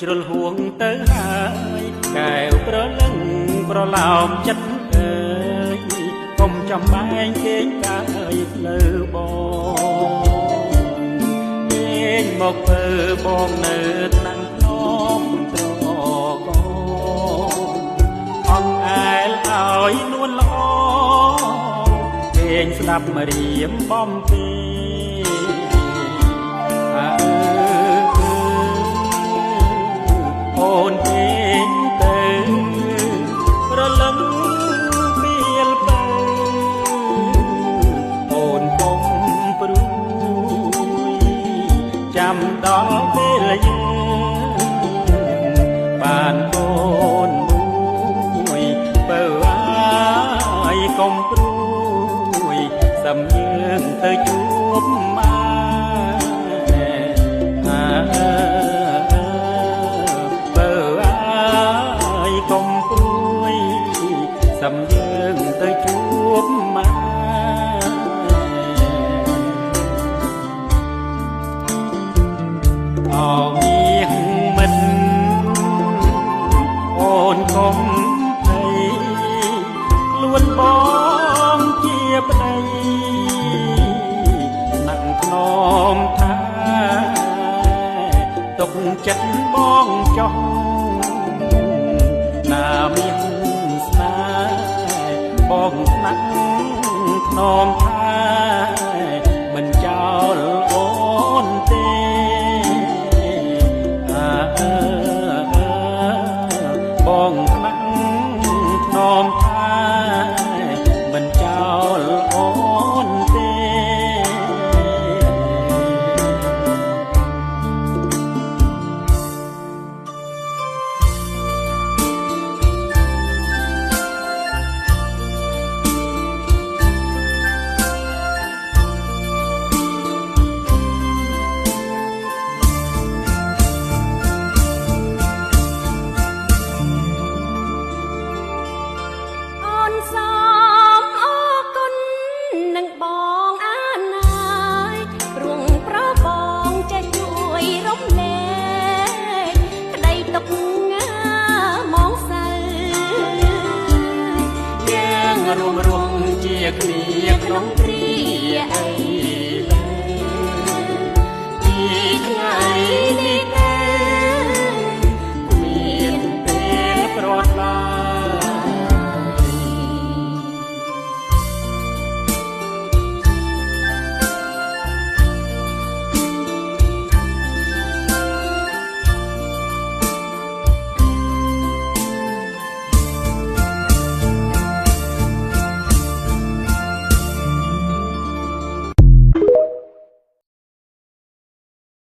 ជ្រុលហួងទៅហើយកែវប្រលឹងប្រឡោមចិត្តអើយកុំចំបែងគេងកាយផ្លូវបងគេងមកធ្វើបងនៅថ្នាំងភ្នំត្រកអង្អែលឲ្យនួនល្អគេងស្ដាប់មករៀមបំពេអូនពេញទៅរលឹមពីលទៅអូនកុំព្រួយចាំដល់ពេលយើងបានកូនមួយបើអាយកុំព្រួយសំយើងទៅជួបម៉ែកុំព្រួយសំយើងទៅជួបម៉ែអងៀងមិនអូនកុំភ័យខ្លួនបងជាប្តីណាំខ្នមថាទុកចិត្តបងចោះណាមានស្នេហ៍បងស្នាក់ខ្នមថាមិនចោលអូនទេបងស្នាក់ខ្នមថាមិនចោលអូនទេរួមជាគ្នាក្នុងគ្រាអីពីថ្ងៃនេះ